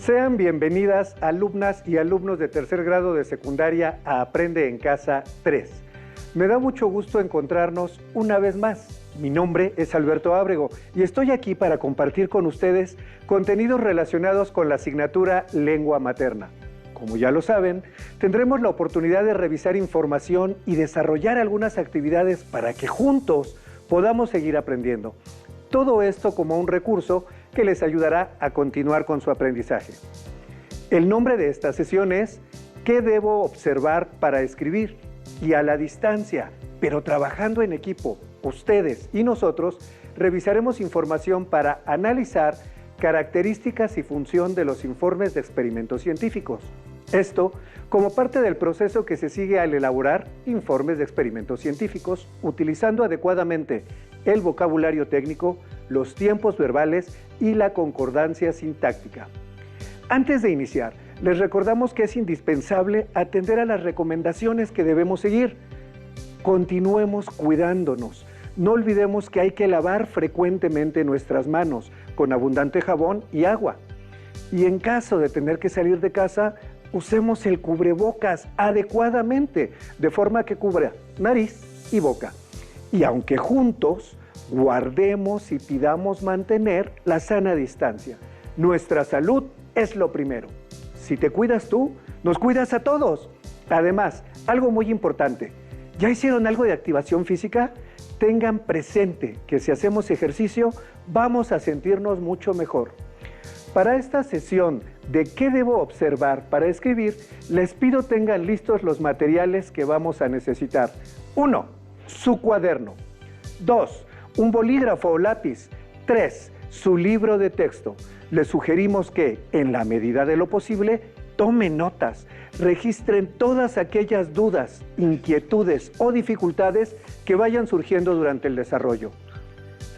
Sean bienvenidas alumnas y alumnos de tercer grado de secundaria a Aprende en Casa 3. Me da mucho gusto encontrarnos una vez más. Mi nombre es Alberto Ábrego y estoy aquí para compartir con ustedes contenidos relacionados con la asignatura Lengua Materna. Como ya lo saben, tendremos la oportunidad de revisar información y desarrollar algunas actividades para que juntos podamos seguir aprendiendo. Todo esto como un recurso que les ayudará a continuar con su aprendizaje. El nombre de esta sesión es ¿Qué debo observar para escribir? Y a la distancia, pero trabajando en equipo, ustedes y nosotros revisaremos información para analizar características y función de los informes de experimentos científicos. Esto como parte del proceso que se sigue al elaborar informes de experimentos científicos, utilizando adecuadamente el vocabulario técnico, los tiempos verbales y la concordancia sintáctica. Antes de iniciar, les recordamos que es indispensable atender a las recomendaciones que debemos seguir. Continuemos cuidándonos. No olvidemos que hay que lavar frecuentemente nuestras manos con abundante jabón y agua. Y en caso de tener que salir de casa, usemos el cubrebocas adecuadamente, de forma que cubra nariz y boca. Y aunque juntos, guardemos y pidamos mantener la sana distancia. Nuestra salud es lo primero. Si te cuidas tú, nos cuidas a todos. Además, algo muy importante, ¿ya hicieron algo de activación física? Tengan presente que si hacemos ejercicio, vamos a sentirnos mucho mejor. Para esta sesión de ¿qué debo observar para escribir? Les pido tengan listos los materiales que vamos a necesitar. 1. Su cuaderno. 2. Un bolígrafo o lápiz. 3. Su libro de texto. Les sugerimos que, en la medida de lo posible, tomen notas, registren todas aquellas dudas, inquietudes o dificultades que vayan surgiendo durante el desarrollo.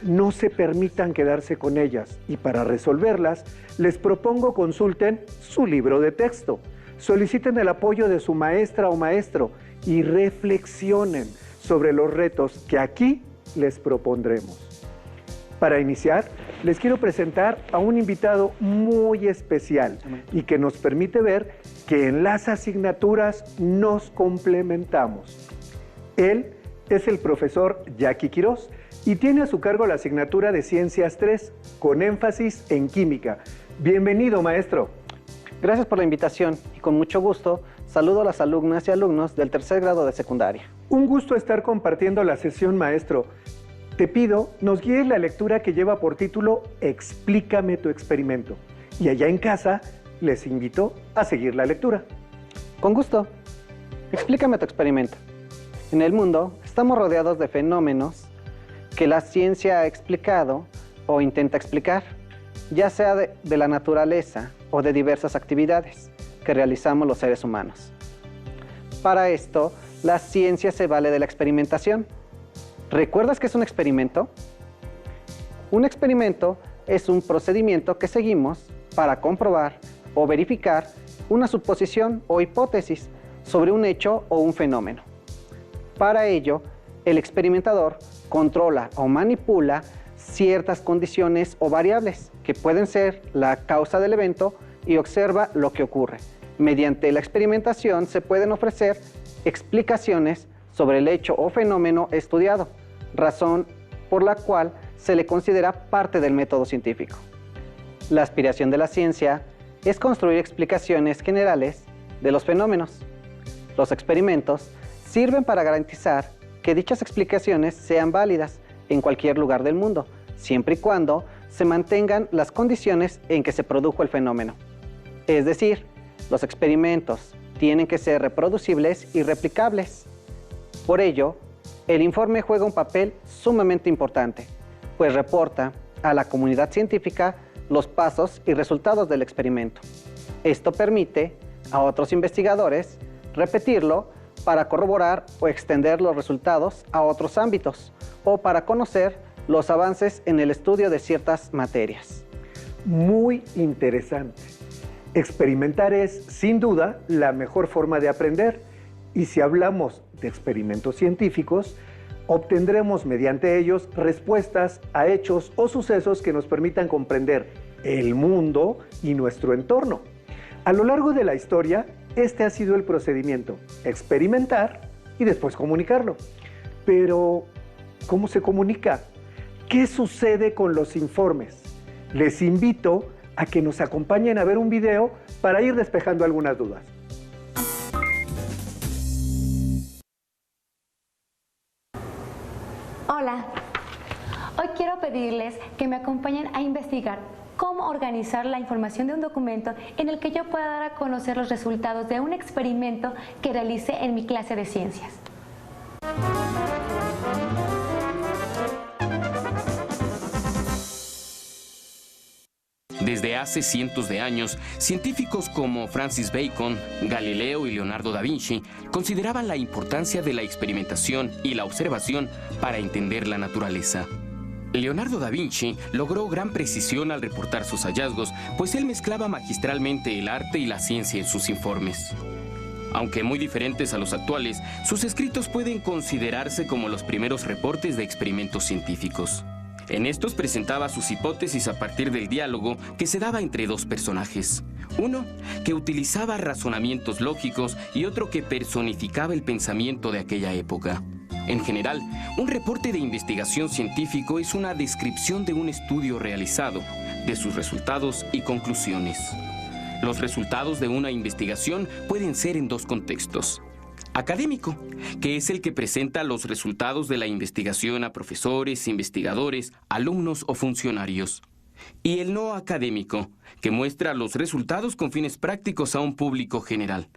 No se permitan quedarse con ellas y para resolverlas, les propongo consulten su libro de texto, soliciten el apoyo de su maestra o maestro y reflexionen sobre los retos que aquí les propondremos. Para iniciar, les quiero presentar a un invitado muy especial y que nos permite ver que en las asignaturas nos complementamos. Él es el profesor Jackie Quirós y tiene a su cargo la asignatura de Ciencias 3 con énfasis en química. Bienvenido, maestro. Gracias por la invitación y con mucho gusto saludo a las alumnas y alumnos del tercer grado de secundaria. Un gusto estar compartiendo la sesión, maestro. Te pido, nos guíes la lectura que lleva por título Explícame tu experimento. Y allá en casa, les invito a seguir la lectura. Con gusto. Explícame tu experimento. En el mundo estamos rodeados de fenómenos que la ciencia ha explicado o intenta explicar, ya sea de la naturaleza o de diversas actividades que realizamos los seres humanos. Para esto, la ciencia se vale de la experimentación. ¿Recuerdas qué es un experimento? Un experimento es un procedimiento que seguimos para comprobar o verificar una suposición o hipótesis sobre un hecho o un fenómeno. Para ello, el experimentador controla o manipula ciertas condiciones o variables que pueden ser la causa del evento y observa lo que ocurre. Mediante la experimentación se pueden ofrecer explicaciones sobre el hecho o fenómeno estudiado, razón por la cual se le considera parte del método científico. La aspiración de la ciencia es construir explicaciones generales de los fenómenos. Los experimentos sirven para garantizar que dichas explicaciones sean válidas en cualquier lugar del mundo, siempre y cuando se mantengan las condiciones en que se produjo el fenómeno. Es decir, los experimentos tienen que ser reproducibles y replicables. Por ello, el informe juega un papel sumamente importante, pues reporta a la comunidad científica los pasos y resultados del experimento. Esto permite a otros investigadores repetirlo para corroborar o extender los resultados a otros ámbitos o para conocer los avances en el estudio de ciertas materias. Muy interesante. Experimentar es, sin duda, la mejor forma de aprender. Y si hablamos de experimentos científicos, obtendremos mediante ellos respuestas a hechos o sucesos que nos permitan comprender el mundo y nuestro entorno. A lo largo de la historia, este ha sido el procedimiento: experimentar y después comunicarlo. Pero, ¿cómo se comunica? ¿Qué sucede con los informes? Les invito a que nos acompañen a ver un video para ir despejando algunas dudas. Hola, hoy quiero pedirles que me acompañen a investigar cómo organizar la información de un documento en el que yo pueda dar a conocer los resultados de un experimento que realicé en mi clase de ciencias. Desde hace cientos de años, científicos como Francis Bacon, Galileo y Leonardo da Vinci consideraban la importancia de la experimentación y la observación para entender la naturaleza. Leonardo da Vinci logró gran precisión al reportar sus hallazgos, pues él mezclaba magistralmente el arte y la ciencia en sus informes. Aunque muy diferentes a los actuales, sus escritos pueden considerarse como los primeros reportes de experimentos científicos. En estos presentaba sus hipótesis a partir del diálogo que se daba entre dos personajes. Uno que utilizaba razonamientos lógicos y otro que personificaba el pensamiento de aquella época. En general, un reporte de investigación científico es una descripción de un estudio realizado, de sus resultados y conclusiones. Los resultados de una investigación pueden ser en dos contextos: académico, que es el que presenta los resultados de la investigación a profesores, investigadores, alumnos o funcionarios. Y el no académico, que muestra los resultados con fines prácticos a un público general.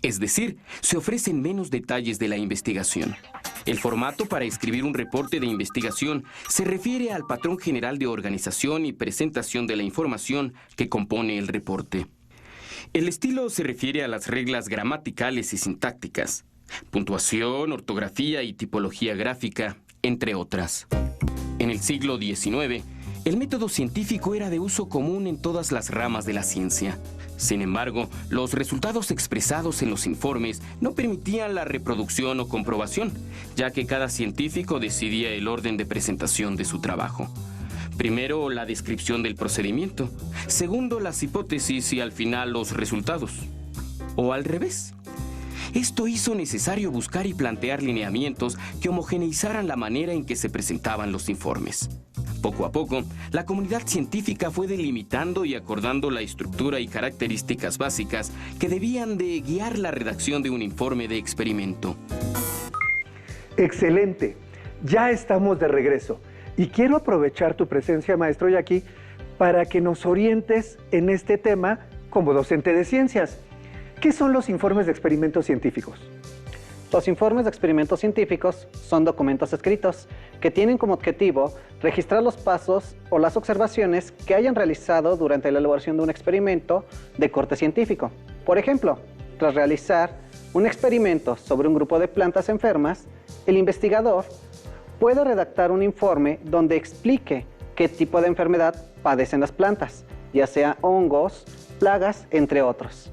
Es decir, se ofrecen menos detalles de la investigación. El formato para escribir un reporte de investigación se refiere al patrón general de organización y presentación de la información que compone el reporte. El estilo se refiere a las reglas gramaticales y sintácticas, puntuación, ortografía y tipología gráfica, entre otras. En el siglo XIX, el método científico era de uso común en todas las ramas de la ciencia. Sin embargo, los resultados expresados en los informes no permitían la reproducción o comprobación, ya que cada científico decidía el orden de presentación de su trabajo. Primero, la descripción del procedimiento. Segundo, las hipótesis y al final los resultados. O al revés. Esto hizo necesario buscar y plantear lineamientos que homogeneizaran la manera en que se presentaban los informes. Poco a poco, la comunidad científica fue delimitando y acordando la estructura y características básicas que debían de guiar la redacción de un informe de experimento. Excelente, ya estamos de regreso. Y quiero aprovechar tu presencia, maestro Jackie, para que nos orientes en este tema como docente de ciencias. ¿Qué son los informes de experimentos científicos? Los informes de experimentos científicos son documentos escritos que tienen como objetivo registrar los pasos o las observaciones que hayan realizado durante la elaboración de un experimento de corte científico. Por ejemplo, tras realizar un experimento sobre un grupo de plantas enfermas, el investigador puede redactar un informe donde explique qué tipo de enfermedad padecen las plantas, ya sea hongos, plagas, entre otros.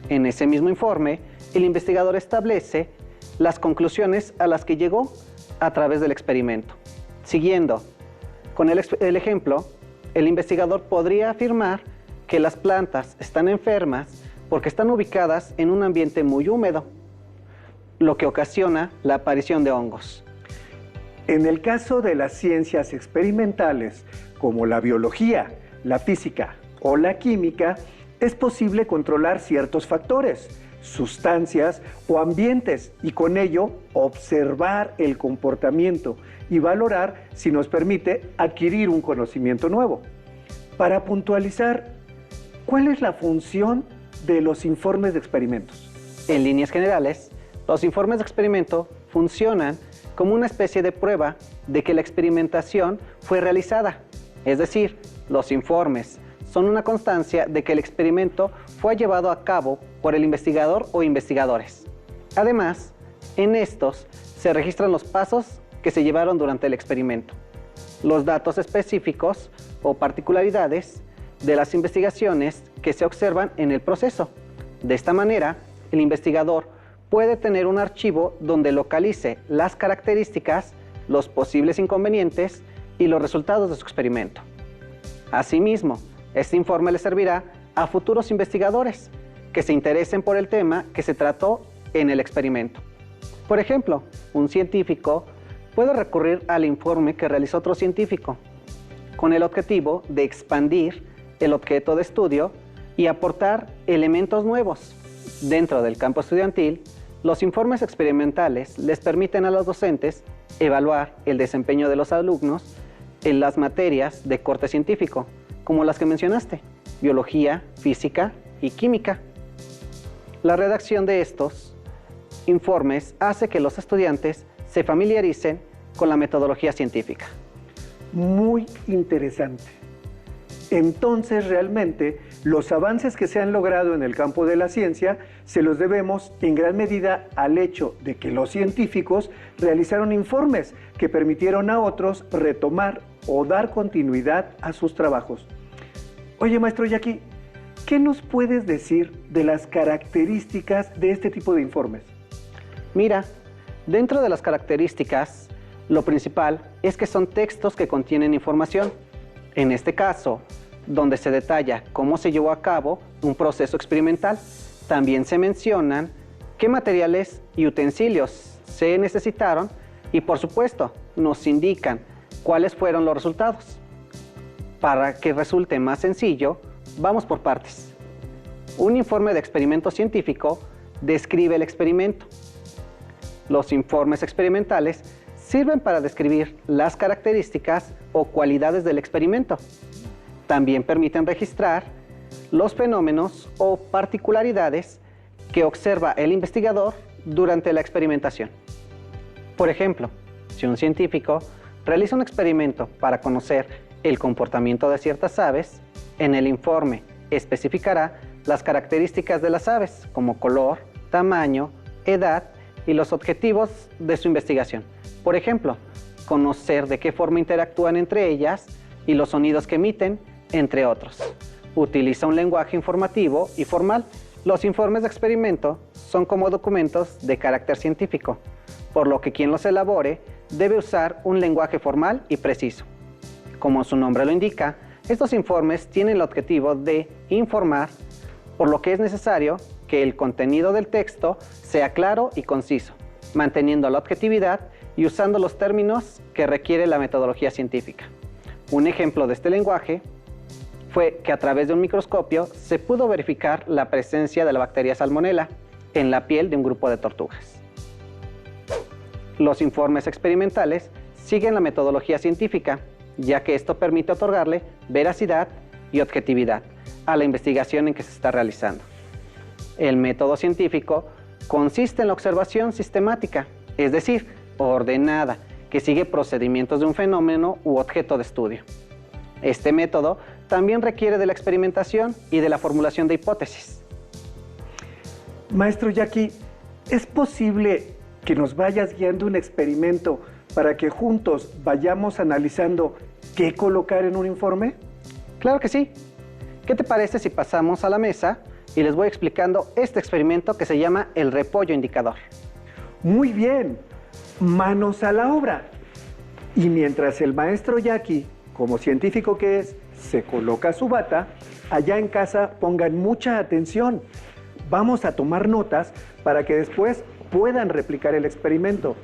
En ese mismo informe, el investigador establece las conclusiones a las que llegó a través del experimento. Siguiendo con el ejemplo, el investigador podría afirmar que las plantas están enfermas porque están ubicadas en un ambiente muy húmedo, lo que ocasiona la aparición de hongos. En el caso de las ciencias experimentales, como la biología, la física o la química, es posible controlar ciertos factores, sustancias o ambientes y con ello observar el comportamiento y valorar si nos permite adquirir un conocimiento nuevo. Para puntualizar, ¿cuál es la función de los informes de experimentos? En líneas generales, los informes de experimento funcionan como una especie de prueba de que la experimentación fue realizada. Es decir, los informes son una constancia de que el experimento fue llevado a cabo por el investigador o investigadores. Además, en estos se registran los pasos que se llevaron durante el experimento, los datos específicos o particularidades de las investigaciones que se observan en el proceso. De esta manera, el investigador puede tener un archivo donde localice las características, los posibles inconvenientes y los resultados de su experimento. Asimismo, Este informe le servirá a futuros investigadores que se interesen por el tema que se trató en el experimento. Por ejemplo, un científico puede recurrir al informe que realizó otro científico, con el objetivo de expandir el objeto de estudio y aportar elementos nuevos. Dentro del campo estudiantil, los informes experimentales les permiten a los docentes evaluar el desempeño de los alumnos en las materias de corte científico, como las que mencionaste, biología, física y química. La redacción de estos informes hace que los estudiantes se familiaricen con la metodología científica. Muy interesante. Entonces, realmente, los avances que se han logrado en el campo de la ciencia se los debemos en gran medida al hecho de que los científicos realizaron informes que permitieron a otros retomar o dar continuidad a sus trabajos. Oye, maestro Jackie, ¿qué nos puedes decir de las características de este tipo de informes? Mira, dentro de las características, lo principal es que son textos que contienen información. En este caso, donde se detalla cómo se llevó a cabo un proceso experimental. También se mencionan qué materiales y utensilios se necesitaron y, por supuesto, nos indican cuáles fueron los resultados. Para que resulte más sencillo, vamos por partes. Un informe de experimento científico describe el experimento. Los informes experimentales sirven para describir las características o cualidades del experimento. También permiten registrar los fenómenos o particularidades que observa el investigador durante la experimentación. Por ejemplo, si un científico realiza un experimento para conocer el comportamiento de ciertas aves, en el informe especificará las características de las aves, como color, tamaño, edad y los objetivos de su investigación. Por ejemplo, conocer de qué forma interactúan entre ellas y los sonidos que emiten, entre otros. Utiliza un lenguaje informativo y formal. Los informes de experimento son como documentos de carácter científico, por lo que quien los elabore debe usar un lenguaje formal y preciso. Como su nombre lo indica, estos informes tienen el objetivo de informar, por lo que es necesario que el contenido del texto sea claro y conciso, manteniendo la objetividad y usando los términos que requiere la metodología científica. Un ejemplo de este lenguaje fue que a través de un microscopio se pudo verificar la presencia de la bacteria Salmonella en la piel de un grupo de tortugas. Los informes experimentales siguen la metodología científica, ya que esto permite otorgarle veracidad y objetividad a la investigación en que se está realizando. El método científico consiste en la observación sistemática, es decir, ordenada, que sigue procedimientos de un fenómeno u objeto de estudio. Este método también requiere de la experimentación y de la formulación de hipótesis. Maestro Jackie, ¿es posible que nos vayas guiando un experimento para que juntos vayamos analizando qué colocar en un informe? Claro que sí. ¿Qué te parece si pasamos a la mesa y les voy explicando este experimento que se llama el repollo indicador? Muy bien, manos a la obra. Y mientras el maestro Jackie, como científico que es, se coloca su bata, allá en casa pongan mucha atención. Vamos a tomar notas para que después puedan replicar el experimento,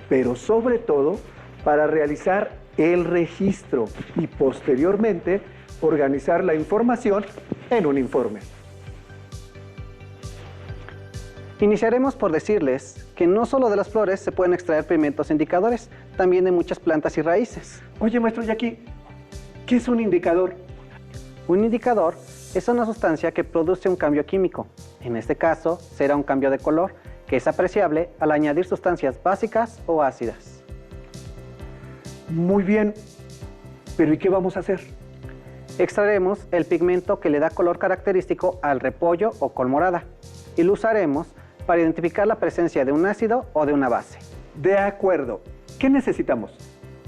pero sobre todo para realizar el registro y posteriormente organizar la información en un informe. Iniciaremos por decirles que no solo de las flores se pueden extraer pigmentos indicadores, también de muchas plantas y raíces. Oye, maestro Jackie, ¿qué es un indicador? Un indicador es una sustancia que produce un cambio químico. En este caso, será un cambio de color, que es apreciable al añadir sustancias básicas o ácidas. Muy bien, pero ¿y qué vamos a hacer? Extraeremos el pigmento que le da color característico al repollo o col morada y lo usaremos para identificar la presencia de un ácido o de una base. De acuerdo. ¿Qué necesitamos?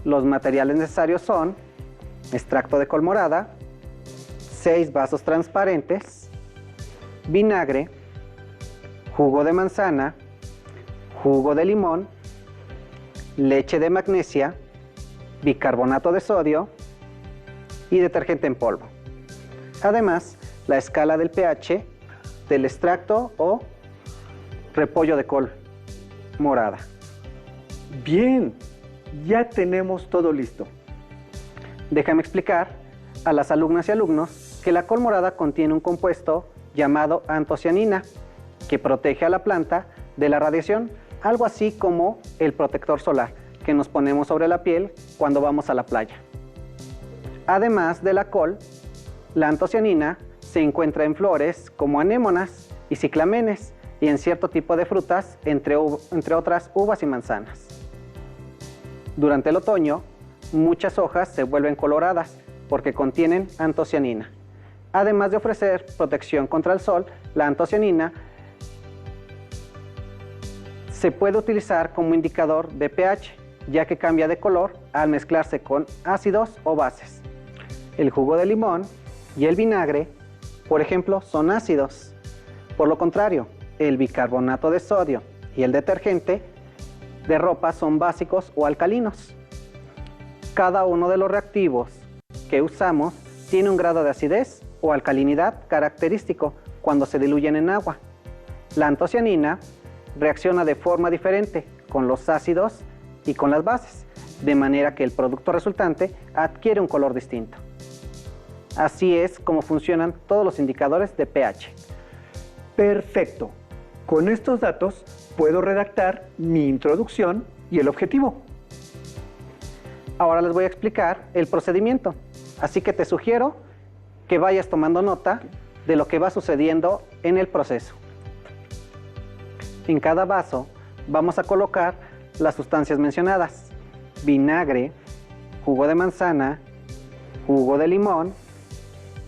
Los materiales necesarios son extracto de col morada, 6 vasos transparentes, vinagre, jugo de manzana, jugo de limón, leche de magnesia, bicarbonato de sodio y detergente en polvo. Además, la escala del pH del extracto o repollo de col morada. Bien, ya tenemos todo listo. Déjame explicar a las alumnas y alumnos que la col morada contiene un compuesto llamado antocianina que protege a la planta de la radiación, algo así como el protector solar que nos ponemos sobre la piel cuando vamos a la playa. Además de la col, la antocianina se encuentra en flores como anémonas y ciclamenes y en cierto tipo de frutas, entre otras uvas y manzanas. Durante el otoño, muchas hojas se vuelven coloradas porque contienen antocianina. Además de ofrecer protección contra el sol, la antocianina se puede utilizar como indicador de pH, ya que cambia de color al mezclarse con ácidos o bases. El jugo de limón y el vinagre, por ejemplo, son ácidos. Por lo contrario, el bicarbonato de sodio y el detergente de ropa son básicos o alcalinos. Cada uno de los reactivos que usamos tiene un grado de acidez o alcalinidad característico cuando se diluyen en agua. La antocianina reacciona de forma diferente con los ácidos y con las bases, de manera que el producto resultante adquiere un color distinto. Así es como funcionan todos los indicadores de pH. Perfecto. Con estos datos puedo redactar mi introducción y el objetivo. Ahora les voy a explicar el procedimiento, así que te sugiero que vayas tomando nota de lo que va sucediendo en el proceso. En cada vaso vamos a colocar las sustancias mencionadas: vinagre, jugo de manzana, jugo de limón,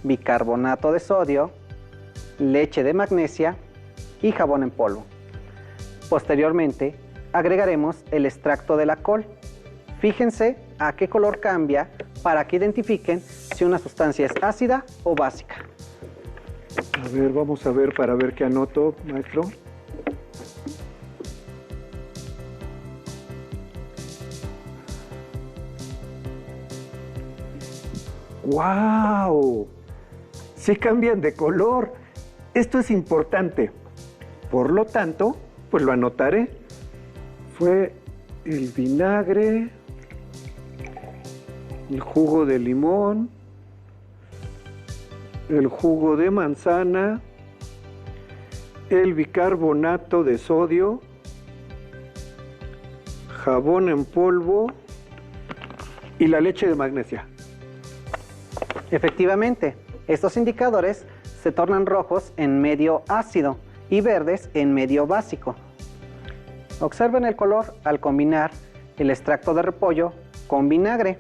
bicarbonato de sodio, leche de magnesia y jabón en polvo. Posteriormente, agregaremos el extracto de la col. Fíjense a qué color cambia para que identifiquen si una sustancia es ácida o básica. A ver, vamos a ver para ver qué anoto, maestro. ¡Wow! Sí cambian de color. Esto es importante. Por lo tanto, pues lo anotaré. Fue el vinagre, el jugo de limón, el jugo de manzana, el bicarbonato de sodio, jabón en polvo y la leche de magnesia. Efectivamente, estos indicadores se tornan rojos en medio ácido y verdes en medio básico. Observen el color al combinar el extracto de repollo con vinagre,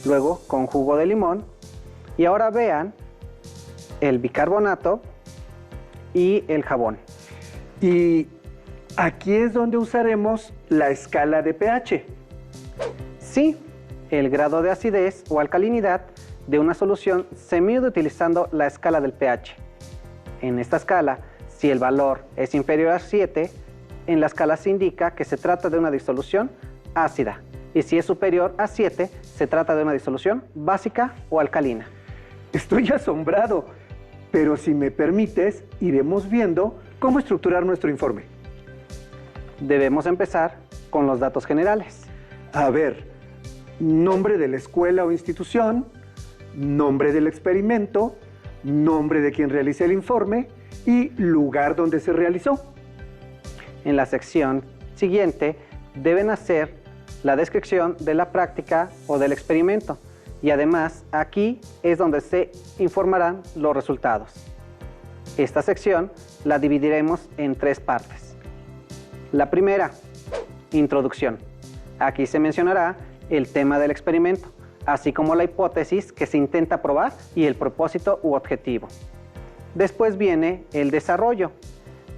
luego con jugo de limón, y ahora vean el bicarbonato y el jabón. Y aquí es donde usaremos la escala de pH. Sí, el grado de acidez o alcalinidad de una solución se mide utilizando la escala del pH. En esta escala, si el valor es inferior a 7, en la escala se indica que se trata de una disolución ácida, y si es superior a 7, se trata de una disolución básica o alcalina. Estoy asombrado, pero si me permites, iremos viendo cómo estructurar nuestro informe. Debemos empezar con los datos generales. A ver, nombre de la escuela o institución, nombre del experimento, nombre de quien realice el informe y lugar donde se realizó. En la sección siguiente deben hacer la descripción de la práctica o del experimento, y además aquí es donde se informarán los resultados. Esta sección la dividiremos en 3 partes. La primera, introducción. Aquí se mencionará el tema del experimento, así como la hipótesis que se intenta probar y el propósito u objetivo. Después viene el desarrollo.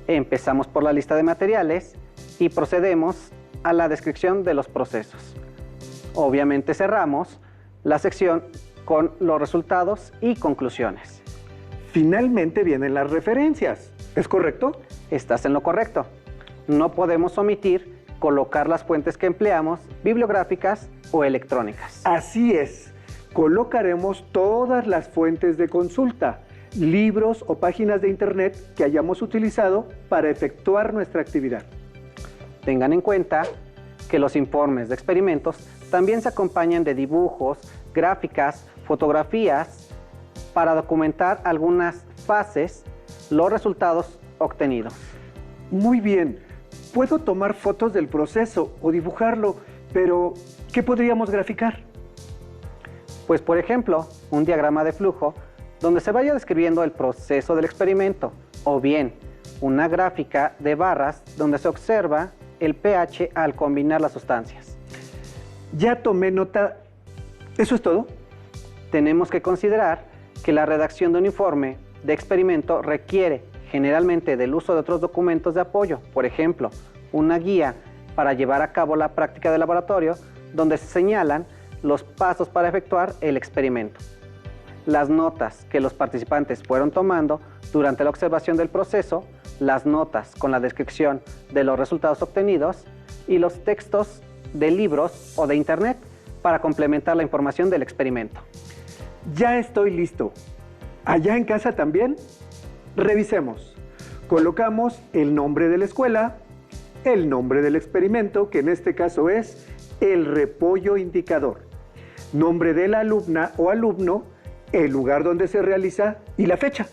Empezamos por la lista de materiales y procedemos a la descripción de los procesos. Obviamente cerramos la sección con los resultados y conclusiones. Finalmente vienen las referencias, ¿es correcto? Estás en lo correcto. No podemos omitir colocar las fuentes que empleamos, bibliográficas o electrónicas. Así es. colocaremos todas las fuentes de consulta, libros o páginas de internet que hayamos utilizado para efectuar nuestra actividad. Tengan en cuenta que los informes de experimentos también se acompañan de dibujos, gráficas, fotografías para documentar algunas fases, los resultados obtenidos. Muy bien, puedo tomar fotos del proceso o dibujarlo, pero ¿qué podríamos graficar? Pues por ejemplo, un diagrama de flujo donde se vaya describiendo el proceso del experimento, o bien una gráfica de barras donde se observa el pH al combinar las sustancias. Ya tomé nota. ¿Eso es todo? Tenemos que considerar que la redacción de un informe de experimento requiere generalmente del uso de otros documentos de apoyo, por ejemplo, una guía para llevar a cabo la práctica de laboratorio donde se señalan los pasos para efectuar el experimento, las notas que los participantes fueron tomando durante la observación del proceso, las notas con la descripción de los resultados obtenidos y los textos de libros o de internet para complementar la información del experimento. Ya estoy listo. ¿Allá en casa también? Revisemos. Colocamos el nombre de la escuela, el nombre del experimento, que en este caso es el repollo indicador, nombre de la alumna o alumno, el lugar donde se realiza y la fecha.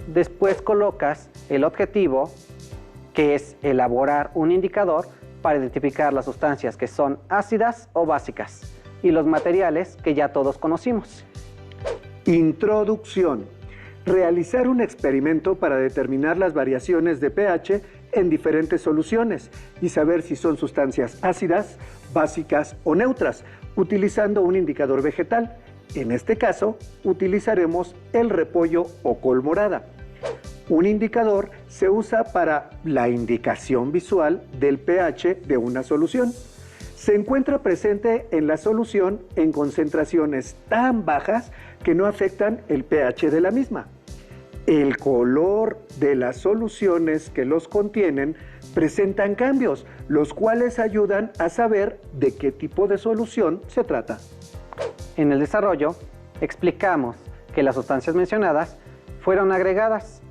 Después colocas el objetivo, que es elaborar un indicador para identificar las sustancias que son ácidas o básicas y los materiales que ya todos conocimos. Introducción. Realizar un experimento para determinar las variaciones de pH en diferentes soluciones y saber si son sustancias ácidas, básicas o neutras, utilizando un indicador vegetal. En este caso, utilizaremos el repollo o col morada. Un indicador se usa para la indicación visual del pH de una solución. Se encuentra presente en la solución en concentraciones tan bajas que no afectan el pH de la misma. El color de las soluciones que los contienen presentan cambios, los cuales ayudan a saber de qué tipo de solución se trata. En el desarrollo, explicamos que las sustancias mencionadas fueron agregadas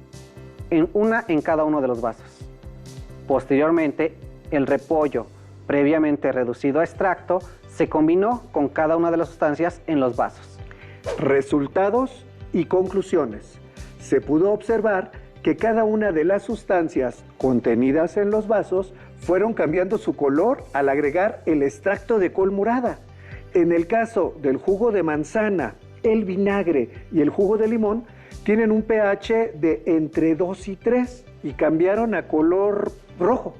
en cada uno de los vasos. Posteriormente, el repollo, previamente reducido a extracto, se combinó con cada una de las sustancias en los vasos. Resultados y conclusiones. Se pudo observar que cada una de las sustancias contenidas en los vasos fueron cambiando su color al agregar el extracto de col morada. En el caso del jugo de manzana, el vinagre y el jugo de limón, tienen un pH de entre 2 y 3 y cambiaron a color rojo,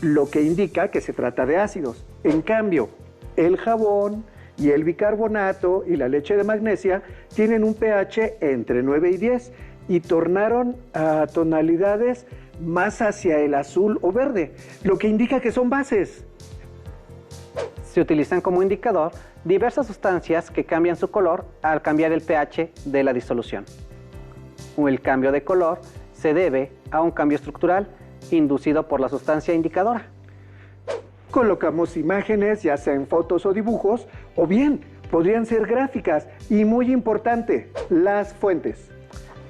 lo que indica que se trata de ácidos. En cambio, el jabón y el bicarbonato y la leche de magnesia tienen un pH entre 9 y 10 y tornaron a tonalidades más hacia el azul o verde, lo que indica que son bases. Se utilizan como indicador diversas sustancias que cambian su color al cambiar el pH de la disolución. El cambio de color se debe a un cambio estructural inducido por la sustancia indicadora. Colocamos imágenes, ya sea en fotos o dibujos, o bien podrían ser gráficas y, muy importante, las fuentes.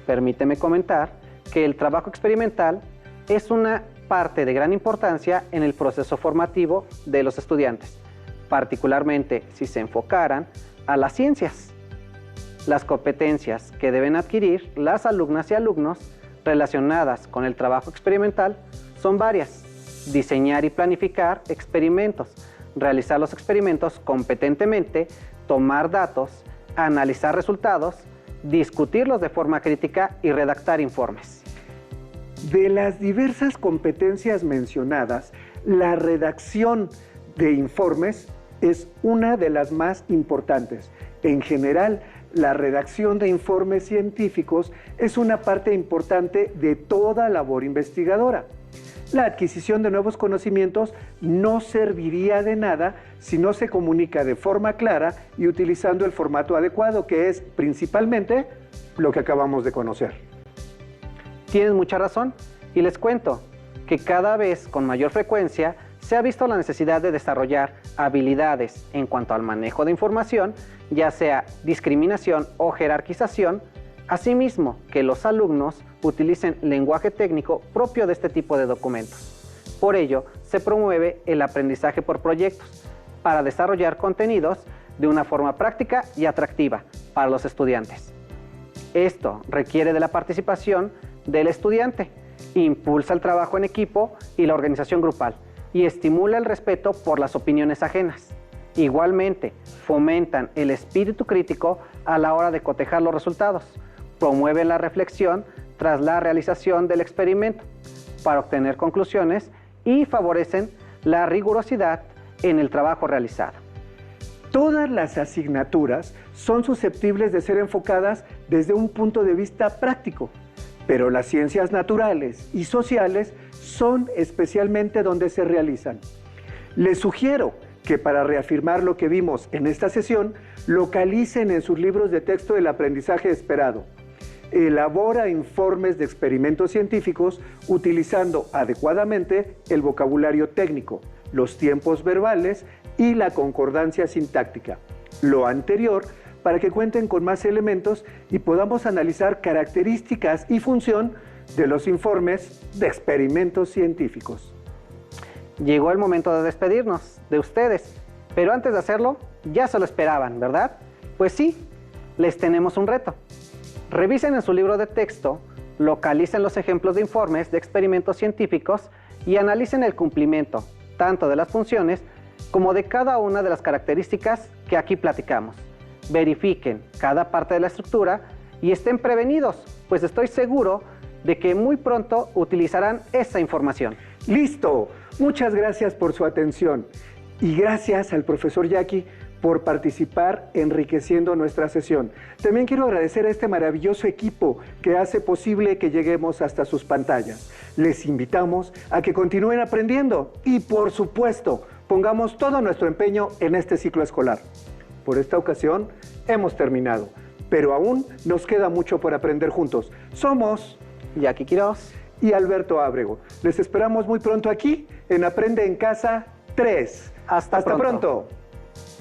Permíteme comentar que el trabajo experimental es una parte de gran importancia en el proceso formativo de los estudiantes, particularmente si se enfocaran a las ciencias. Las competencias que deben adquirir las alumnas y alumnos relacionadas con el trabajo experimental son varias: diseñar y planificar experimentos, realizar los experimentos competentemente, tomar datos, analizar resultados, discutirlos de forma crítica y redactar informes. De las diversas competencias mencionadas, la redacción de informes es una de las más importantes. En general, la redacción de informes científicos es una parte importante de toda labor investigadora. La adquisición de nuevos conocimientos no serviría de nada si no se comunica de forma clara y utilizando el formato adecuado, que es principalmente lo que acabamos de conocer. Tienes mucha razón y les cuento que cada vez con mayor frecuencia se ha visto la necesidad de desarrollar habilidades en cuanto al manejo de información, ya sea discriminación o jerarquización, asimismo que los alumnos utilicen lenguaje técnico propio de este tipo de documentos. Por ello, se promueve el aprendizaje por proyectos para desarrollar contenidos de una forma práctica y atractiva para los estudiantes. Esto requiere de la participación del estudiante, impulsa el trabajo en equipo y la organización grupal y estimula el respeto por las opiniones ajenas. Igualmente, fomentan el espíritu crítico a la hora de cotejar los resultados, promueven la reflexión tras la realización del experimento para obtener conclusiones y favorecen la rigurosidad en el trabajo realizado. Todas las asignaturas son susceptibles de ser enfocadas desde un punto de vista práctico, pero las ciencias naturales y sociales son especialmente donde se realizan. Les sugiero que para reafirmar lo que vimos en esta sesión, localicen en sus libros de texto el aprendizaje esperado. Elabora informes de experimentos científicos utilizando adecuadamente el vocabulario técnico, los tiempos verbales y la concordancia sintáctica. Lo anterior para que cuenten con más elementos y podamos analizar características y función de los informes de experimentos científicos. Llegó el momento de despedirnos de ustedes, pero antes de hacerlo, ya se lo esperaban, ¿verdad? Pues sí, les tenemos un reto. Revisen en su libro de texto, localicen los ejemplos de informes de experimentos científicos y analicen el cumplimiento, tanto de las funciones como de cada una de las características que aquí platicamos. Verifiquen cada parte de la estructura y estén prevenidos, pues estoy seguro de que muy pronto utilizarán esa información. ¡Listo! Muchas gracias por su atención y gracias al profesor Jackie por participar enriqueciendo nuestra sesión. También quiero agradecer a este maravilloso equipo que hace posible que lleguemos hasta sus pantallas. Les invitamos a que continúen aprendiendo y, por supuesto, pongamos todo nuestro empeño en este ciclo escolar. Por esta ocasión hemos terminado, pero aún nos queda mucho por aprender juntos. Somos Jackie Quiroz y Alberto Ábrego. Les esperamos muy pronto aquí en Aprende en Casa 3. Hasta pronto.